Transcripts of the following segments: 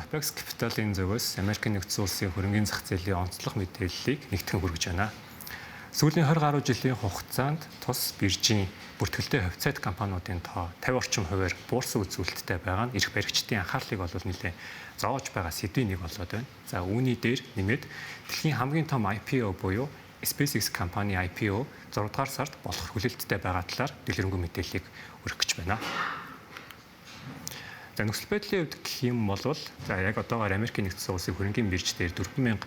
Apex Capital-ийн зүгээс Америкийн нэгдсэн улсын хөрөнгийн зах зээлийн онцлог мэдээллийг нэгтгэн хүргэж байна. Сүүлийн 20 гаруй жилийн хугацаанд тус биржийн бүртгэлтэй хувьцаат компаниудын тоо 50 орчим хувиар буурсан үзүүлэлттэй байгаа нь эрх баригчдын анхаарлыг нэлээд зоож байгаа сэдвийн нэг болоод байна. За үүний дээр нэмээд дэлхийн хамгийн том IPO буюу SpaceX компани IPO 6 дугаар сард болох хүлээлттэй байгаа талаар дэлгэрэнгүй мэдээллийг өргөх гэж байна. За нөхцөл байдлын хувьд гэх юм бол за яг одоогоор Америкийн нэгдсэн улсын хөрөнгийн бирж дээр 4010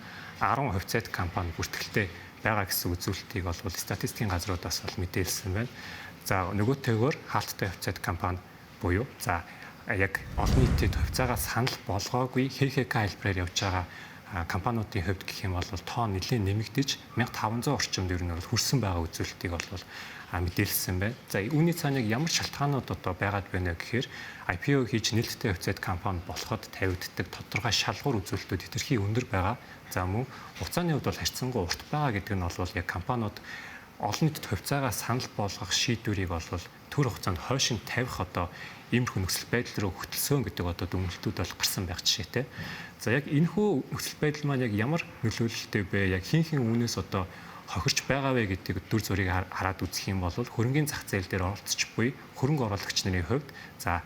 хувьцаат компани бүртгэлтэй байгаа гэсэн үзүүлэлтийг статистикийн газруудаас мэдээлсэн байна. За нөгөөтэйгөр хаалттай хувьцаат компани буюу за яг олон нийтэд хувьцаагаа санал болгоогүй ХХК хэлбэрээр явж байгаа компаниудын хувьд гэх юм бол тоо нэлээд нэмэгдэж 1500 орчимд ер нь хүрсэн байгаа үзүүлэлтийг мэдээлсэн байна. За үүний цааныг ямар шалтгаанууд байгаад байна гэхээр IPO хийж нээлттэй хувьцаат компани болоход тавигддаг тодорхой шалгуур үзүүлэлтүүд хэтэрхий өндөр байгаа. За мөн хугацааны хувьд харьцангуй урт байгаа гэдэг нь яг компаниуд олон нийтэд хувьцаагаа санал болгох шийдвэрийг төр хугацаанд хойшин тавих иймэрхүү нөхцөл байдал руу хөтлсөн гэдэг дүгнэлтүүд гарсан байх жишээтэй. За яг энэхүү нөхцөл байдал маань яг ямар нөлөөлөлттэй бэ? Яг хин үүнээс хохирч байгаа вэ гэдэг дүр зургийг хараад үзэх юм бол хөрөнгийн зах зээл дээр оролцож буй хөрөнгө оруулагч нарын хувьд за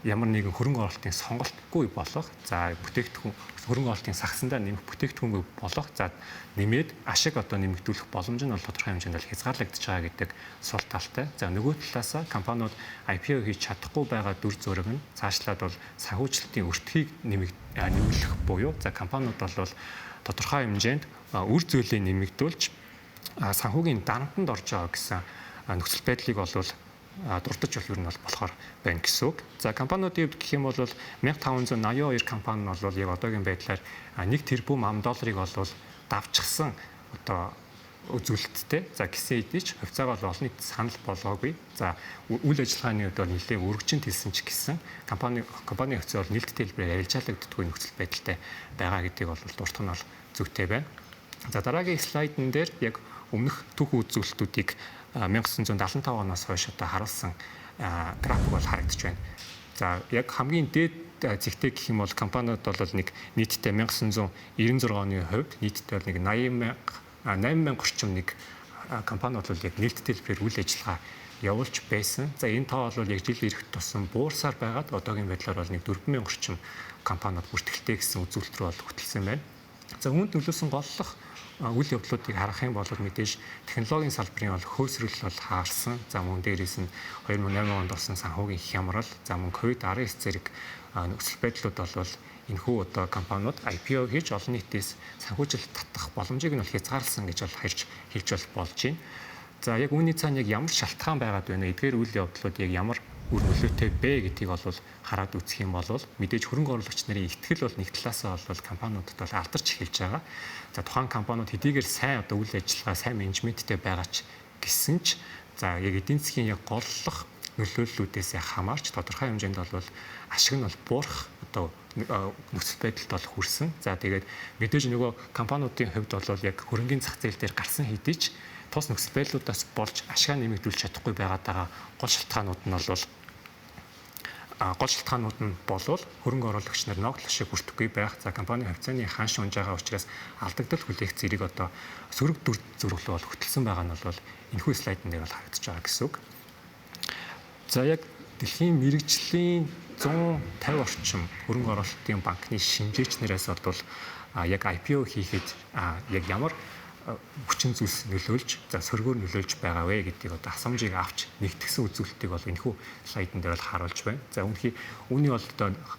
ямар нэгэн хөрөнгө оруулалтын сонголтгүй болох за бүтээгдэхүүн хөрөнгө оруулалтын сагсандаа нэмэх бүтээгдэхүүнгүй болох за нэмээд ашиг нэмэгдүүлэх боломж нь тодорхой хэмжээнд хязгаарлагдж байгаа гэдэг сул талтай. За нөгөө талаас компаниуд IPO хийж чадахгүй байгаа дүр зураг нь цаашлаад санхүүжилтийн өртгийг нэмэгдүүлэх буюу за компаниуд тодорхой хэмжээнд үр зөөлөө нэмэгдүүлж санхүүгийн дарамтанд орж байгаа гэсэн нөхцөл байдлыг дурдж ер нь болохоор байна гэсэн үг. За компаниудын хувьд гэх юм бол 1582 компани нь яг одоогийн байдлаар 1 тэрбум $, давчсан үзүүлэлттэй. За гэсэн хэдий ч хувьцаагаа олон нийт санал болгоогүй. За үйл ажиллагааны хувьд нэлээд өргөжин хэлсэн ч гэсэн компани хувьцаа нээлттэй хэлбэрээр арилжаалагддаггүй нөхцөл байдалтай байгаа гэдгийг дурдах нь зүйтэй байна. За дараагийн слайдн дээр яг өмнөх түүхэн үзүүлэлтүүдийг 1975 оноос хойш харуулсан график харагдаж байна. За яг хамгийн дээд зэгтэй гэх юм бол компаниуд нэг нийтдээ 1996 оны хувьд нийтдээ 80000 орчим компаниуд яг нээлттэй хэлбэрээр үйл ажиллагаа явуулж байсан. За энэ тоо яг жил ирэх тусам буурсаар байгаад одоогийн байдлаар 4000 орчим компаниуд бүртгэлтэй гэсэн үзүүлэлт рүү хөтлсөн байна. За үүнд нөлөөсөн голлох үйл явдлуудыг харах юм бол мэдээж технологийн салбарын хөөсрөл хаарсан. За мөн дээрээс нь 2008 онд болсон санхүүгийн хямрал, за мөн COVID-19 зэрэг нөхцөл байдлууд энэхүү компаниуд IPO хийж олон нийтээс санхүүжилт татах боломжийг нь хязгаарласан гэж хэлж болж байна. За яг үүний цаана яг ямар шалтгаан байгаад байна вэ? Эдгээр үйл явдлууд яг ямар үр нөлөөтэй бэ гэдгийг хараад үзэх юм бол мэдээж хөрөнгө оруулагч нарын ихтгэл нэг талаасаа компаниудад алдарч эхэлж байгаа. За тухайн компаниуд хэдийгээр сайн үйл ажиллагаа, сайн менежменттэй байгаа ч гэсэн ч за яг эдийн засгийн яг голлох нөлөөллүүдээс хамаарч тодорхой хэмжээнд ашиг нь буурах нөхцөл байдалд хүрсэн. За тэгээд мэдээж нөгөө компаниудын хувьд яг хөрөнгийн зах зээл дээр гарсан хэдий ч тус нөхцөл байдлуудаас болж ашгаа нэмэгдүүлж чадахгүй байгаа гол шалтгаанууд нь болвол хөрөнгө оруулагч нар ногдол шиг хүртэхгүй байх. За компани хувьцааны ханш унж байгаа учраас алдагдал хүлээх зэрэг сөрөг дүр зураг руу хөтлсөн байгаа нь энэхүү слайдн дээр харагдаж байгаа гэсэн үг. За яг дэлхийн мэрэгжлийн 150 орчим хөрөнгө оруулалтын банкны шинжээчнэрээс яг IPO хийхэд яг ямар хүчин зүйлс нөлөөлж за сөргөөр нөлөөлж байгаа вэ гэдгийг асамжийг авч нэгтгэсэн үзүүлэлтийг энэхүү слайдн дээр харуулж байна. За үүний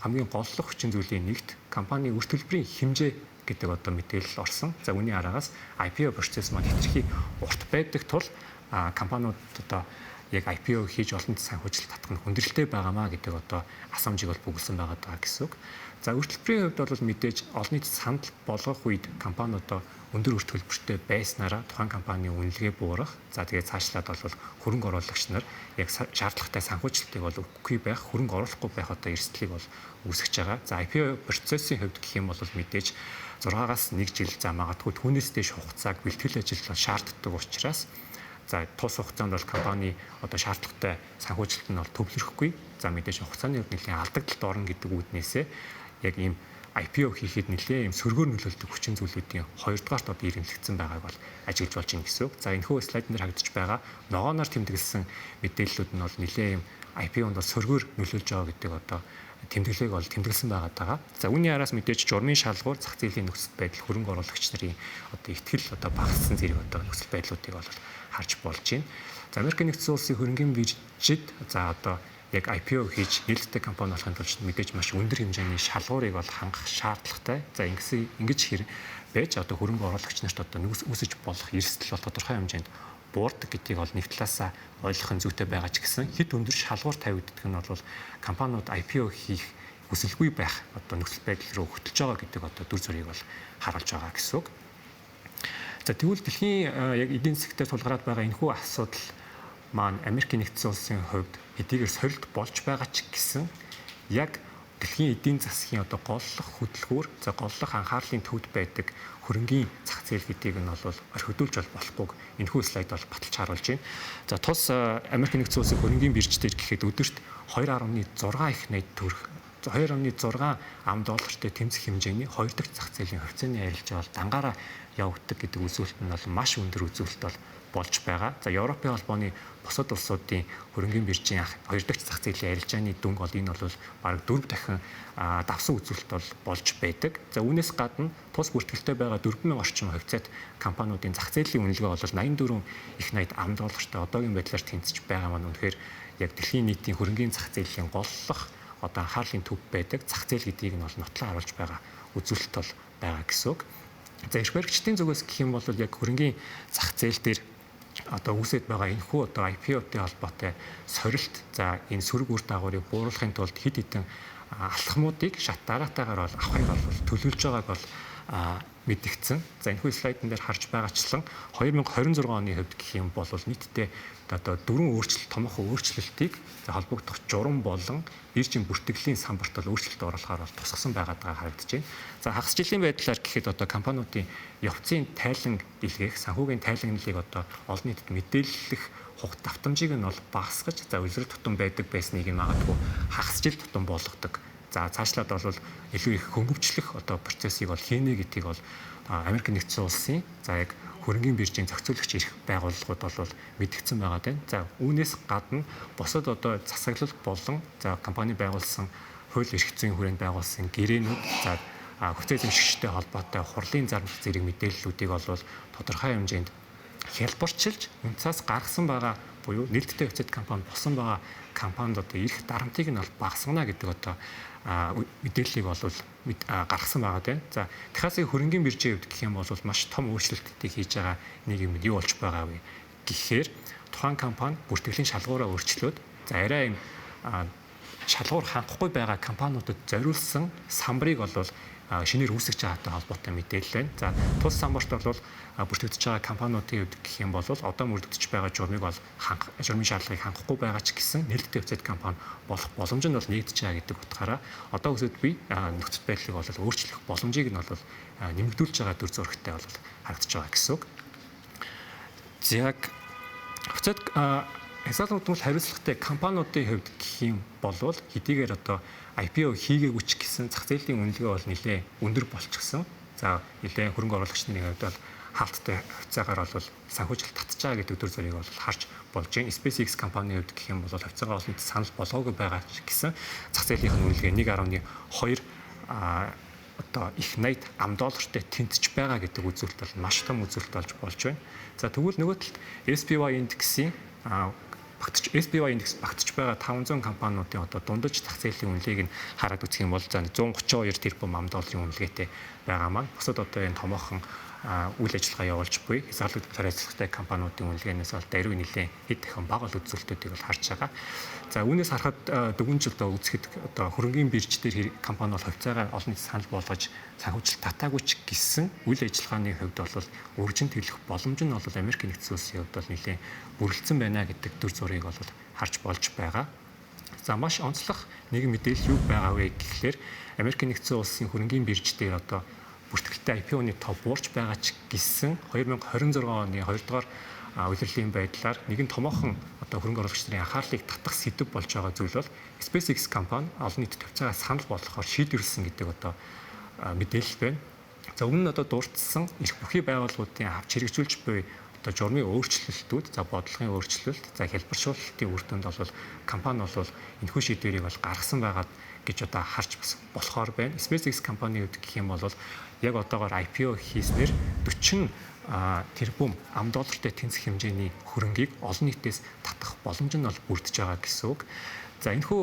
хамгийн голлох хүчин зүйлийн нэгт компани үр төлбөрийн хэмжээ гэдэг мэдээлэл орсон. За үүний араагаас IPO процесс маань хэтэрхий урт байдаг тул компаниуд яг IPO хийж олон нийт санхүүжилт татах нь хүндрэлтэй байгаамаа гэдэг асамжийг бүгэлсэн байгаа гэсэн үг. За үр төлбөрийн хувьд мэдээж олон нийт санал болгох үед компаниуд өндөр үр төлбөртэй байснараа тухайн компанийн үнэлгээ буурах. За тэгээд цаашлаад хөрөнгө оруулагч нар яг шаардлагатай санхүүжилтийг өгөхгүй байх, хөрөнгө оруулахгүй байх эрсдлийг үүсгэж байгаа. За IPO процессын хувьд гэх юм бол мэдээж 6-аас 1 жил за магадгүй түүнээс дэш хугацааг бэлтгэл ажил шаарддаг учраас за тус хугацаанд компани шаардлагатай санхүүжилт нь төвлөрөхгүй. За мэдээж хугацааны хувьд нэлийн алдагдалд орно гэдэг үүднээсээ яг ийм IPO хийхэд нэлээд юм сөргөөр нөлөөлдөг хүчин зүйлүүдийн хоёрдугаарт одоо ирэмлэгдсэн байгааг бол ажиглаж болж байна гэсэн үг. За энэхүү слайд дээр харагдаж байгаа ногооноор тэмдэглэсэн мэдээллүүд нь бол нэлээд юм IPO-нд бол сөргөөр нөлөөлж байгаа гэдэг одоо тэмдэглээг бол тэмдэглэсэн байгаа. За үүний араас мэдээж журмын шалгуур, зах зээлийн нөхцөл байдал, хөрөнгө оруулагч нарын одоо ихтгэл одоо багассан зэрэг одоо нөхцөл байдлуудыг бол харж болж байна. За Америк нэгдсэн улсын хөрөнгөний биржид за одоо яг IPO хийж нээлттэй компани болохын тулд мэдээж маш өндөр хэмжээний шалгуурыг бол хангах шаардлагатай. За ингэж хэр байж одоо хөрөнгө оруулагч нарт одоо үүсэж болох эрсдэл бол тодорхой хэмжээнд буурдаг гэдгийг бол нэг талаасаа ойлгох нь зүйтэй байгаа ч гэсэн хэд өндөр шалгуур тавигддаг нь бол компаниуд IPO хийх хүсэлгүй байх одоо нөхцөл байдал руу хөтлөж байгаа гэдэг одоо дүр зургийг бол харуулж байгаа гэсэн үг. За тэгвэл дэлхийн яг эдийн засгт тулгараад байгаа энэхүү асуудал маань Америк нэгдсэн улсын хувьд эдгээр сорилт болж байгаа ч гэсэн яг дэлхийн эдийн засгийн одоо голлох хөдөлгүүр за голлох анхаарлын төвд байдаг хөрөнгийн зах зээл гэдгийг нь бол орхидуулж болохгүйг энэхүү слайд бол баталж харуулж байна. За тус Америк нэгдсэн улсын хөрөнгийн бирж дээр гэхэд өдөрт 2.6 их найд төгрөг 2.6 ам доллартай тэмцэх хэмжээний хоёр дахь зах зээлийн хувьцааны арилжаа бол дангаараа явагддаг гэдэг үзүүлэлт нь бол маш өндөр үзүүлэлт бол болж байгаа. За Европын холбооны бусад улсуудын хөрөнгөний биржийн хоёр дахь зах зээлийн арилжааны дүнг бол энэ бол бараг 4 дахин давсан үзүүлэлт бол болж байдаг. За үүнээс гадна тус бүртгэлтэй байгаа 4,000 орчим хувьцаат компаниудын зах зээлийн үнэлгээ бол 84 их найд ам доллартай одоогийн байдлаар тэнцэж байгаа маань үнэхээр яг дэлхийн нийтийн хөрөнгөний зах зээлийн голлох одоо анхаарлын төв байдаг зах зээл гэдгийг нь бол нотлон харуулж байгаа үзүүлэлт бол байгаа гэсэн үг. За эрх баригчдын зүгээс гэх юм бол яг хөрөнгөний зах зээл дээр одоо үүсэж байгаа энэхүү одоо IPO-тэй холбоотой сорилт за энэ сөрөг үр дагаврыг бууруулахын тулд хэд хэдэн алхмуудыг шат дараатаагаар бол авахыг бол төлөвлөж байгааг бол мэдгдсэн. За энэхүү слайдн дээр харж байгаачлан 2026 оны хувьд гэх юм бол нийтдээ одоо 4 өөрчлөлт томоохон өөрчлөлтийг холбогдох журам болон биржийн бүртгэлийн самбарт бол өөрчлөлт оруулахаар бол тусгасан байгаад харагдаж байна. За хагас жилийн байдлаар гэхэд одоо компаниудын явцын тайлан дэлгээх санхүүгийн тайлагналыг одоо олон нийтэд мэдээлэх хугацаа давтамжийг нь бол багасгаж за үлрэг тутам байдаг байсныг нь магадгүй хагас жил тутам болгодог. За цаашлаад бол илүү их хөнгөвчлөх одоо процессыг бол хийнэ гэдгийг бол Америк нэгдсэн улсын за яг хөрөнгөний биржийн зохицуулагч эрх байгууллагууд бол мэдгдсэн байгаа дээ. За үүнээс гадна бусад одоо засаглал болон за компани байгуулсан хууль эрх зүйн хүрээнд байгуулсан гэрээнүүд за хүчтэй эзэмшигчтэй холбоотой хурлын зар зэрэг мэдээллүүдийг бол тодорхой хэмжээнд хялбарчилж үнцаас гаргасан байгаа буюу нээлттэй хувьцаат компани болсон байгаа компанид одоо ирэх дарамтыг нь бол багасгана гэдэг одоо мэдээллийг бол гаргасан байгаа дээ. За Техасын хөрөнгөний биржийн хувьд гэх юм бол маш том өөрчлөлтүүдийг хийж байгаа нэг юм юу болж байгаа вэ гэхээр тухайн компани бүртгэлийн шалгуураа өөрчлөөд за арай юм шалгуур хангахгүй байгаа компаниудад зориулсан самбарыг бол шинээр үүсгэж байгаатай холбоотой мэдээлэл байна. За тус самбарт бол бүртгэгдэж байгаа компаниудын хувьд гэх юм бол одоо мөрдөгдөж байгаа журмыг бол журмын шаардлагыг хангахгүй байгаа ч гэсэн нээлттэй хувьцаат компани болох боломж нь бол нэгдэж байгаа гэдэг утгаараа одоо өсөд би нөхцөл байдлыг бол өөрчлөх боломжийг нь бол нэмэгдүүлж байгаа дүр зурагтай бол харагдаж байгаа гэсэн үг. Яг хувьцаат хязгаарлагдмал хариуцлагатай компаниудын хувьд гэх юм бол хэдийгээр одоо IPO хийгээгүй ч гэсэн зах зээлийн үнэлгээ бол нэлээд өндөр болчихсон. За нэлээд хөрөнгө оруулагчдын хувьд бол хаалттай хувьцаагаар бол санхүүжилт татж байгаа гэдэг дүр зургийг бол харж болж байна. SpaceX компанийн хувьд гэх юм бол хувьцаагаа олон нийтэд санал болгоогүй байгаа ч гэсэн зах зээлийн үнэлгээ 1.2 одоо их найд ам доллартай тэнцэж байгаа гэдэг үзүүлэлт бол маш том үзүүлэлт болж байна. За тэгвэл нөгөө талд SPY индексийн SPY индекс багтж байгаа 500 компаниудын одоо дундаж зах зээлийн үнэлгээг нь хараад үзэх юм бол за 132 тэрбум ам долларын үнэлгээтэй байгаа маань бусад одоо энэ томоохон үйл ажиллагаа явуулж буй хязгаарлагдмал хариуцлагатай компаниудын үнэлгээнээс бол даруй нэлээд хэд дахин бага үзүүлэлтүүдийг бол харж байгаа. За үүнээс харахад дөрвөн жил одоо үзэхэд одоо хөрөнгөний бирж дээр компани бол хувьцаагаа олон нийтэд санал болгож санхүүжилт татаагүй ч гэсэн үйл ажиллагааны хувьд бол өргөжин тэглэх боломж нь бол Америк нэгдсэн улсын хувьд бол нэлээд бүрэлдсэн байна гэдэг дүр зургийг бол харж болж байгаа. За маш онцлог нэг мэдээлэл юу байгаа вэ гэхлээр Америк нэгдсэн улсын хөрөнгөний бирж дээр одоо бүртгэлтэй IPO-ны тоо буурч байгаа ч гэсэн 2026 оны 2 дугаар улирлын байдлаар нэгэн томоохон одоо хөрөнгө оруулагч нарын анхаарлыг татах сэдэв болж байгаа зүйл бол SpaceX компани олон нийтэд хувьцаагаа санал болгохоор шийдвэрлсэн гэдэг одоо мэдээлэл байна. За өмнө нь одоо дурдсан эрх бүхий байгууллагуудын авч хэрэгжүүлж буй одоо журмын өөрчлөлтүүд, за бодлогын өөрчлөлт, за хэлбэршүүлэлтийн үр дүнд бол компани бол энэхүү шийдвэрийг бол гаргасан байгаад гэж одоо харж бас болохоор байна. SpaceX компани үед гэх юм бол яг одоогоор IPO хийснээр 40 тэрбум $, тэнцэх хэмжээний хөрөнгийг олон нийтээс татах боломж нь бол бүрдэж байгаа гэсэн үг. За энэхүү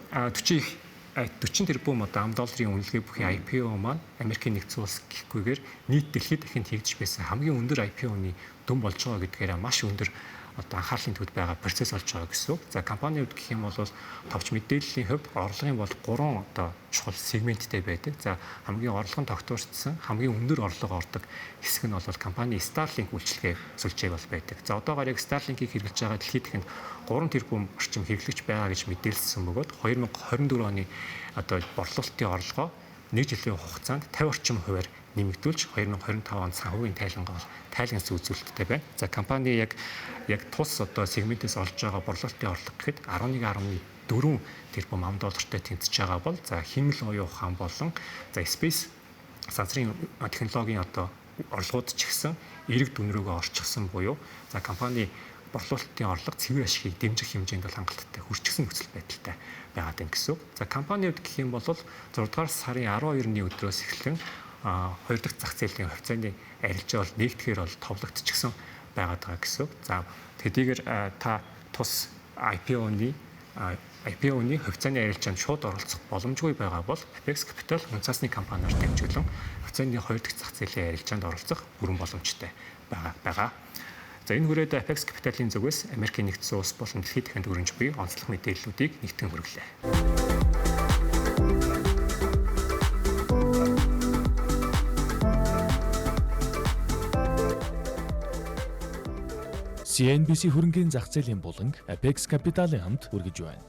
40 тэрбум $, үнэлгээ бүхий IPO маань Америкийн нэгдсэн улс гэхгүйгээр нийт дэлхийд дахинд хийгдэж байсан хамгийн өндөр IPO-ны дүн болж байгаа гэдгээрээ маш өндөр одоо анхаарлын төвд байгаа процесс болж байгаа гэсэн үг. За компани хувьд гэх юм бол товч мэдээллийн хувьд орлогын бол 3 одоо чухал сегменттэй байдаг. За хамгийн орлого нь тогтворцсон, хамгийн өндөр орлого ордог хэсэг нь бол компани Starlink үйлчилгээ сүлжээг бол байдаг. За одоогоор яг Starlink-ийг хэрэглэж байгаа дэлхийд дахинд 3 тэрбум орчим хэрэглэгч байгаа гэж мэдээлсэн бөгөөд 2024 оны одоо борлуулалтын орлогоо 1 жилийн хугацаанд 50 орчим хувиар нэмэгдүүлж 2025 онд санхүүгийн тайланс үзүүлэлттэй байна. За компани яг тус одоо сегментээс олж байгаа борлуулалтын орлого гэхэд 11.4 тэрбум $, тэнцэж байгаа бол за химэл оюун ухаан болон за space сансрын технологийн одоо орлогууд ч гэсэн эрэг дүн рүүгээ орчихсон буюу за компани борлуулалтын орлого цэвэр ашигыг дэмжих хэмжээнд бол хангалттай хүрчихсэн нөхцөл байдалтай байгаад байна гэсэн үг. За компани хувьд гэх юм бол 6 дугаар сарын 12-ны өдрөөс эхлэн 2 дахь зах зээлийн хувьцааны арилжаа бол нэгтгэхээр бол товлогдчихсон байгаад байгаа гэсэн үг. За тэдгээр та тус IPO-ны хувьцааны арилжаанд шууд оролцох боломжгүй байгаа бол Apex Capital үнцаасны компаниар дамжуулан хувьцааны 2 дахь зах зээлийн арилжаанд оролцох бүрэн боломжтой байгаа. За энэ хүрээд Apex Capital-ийн зүгээс Америкийн нэгдсэн улс болон дэлхийд дахинд өрнөж буй онцлог мэдээллүүдийг нэгтгэн хүргэлээ. CNBC хөрөнгийн зах зээлийн буланг Apex Capital-ийн хамт хүргэж байна.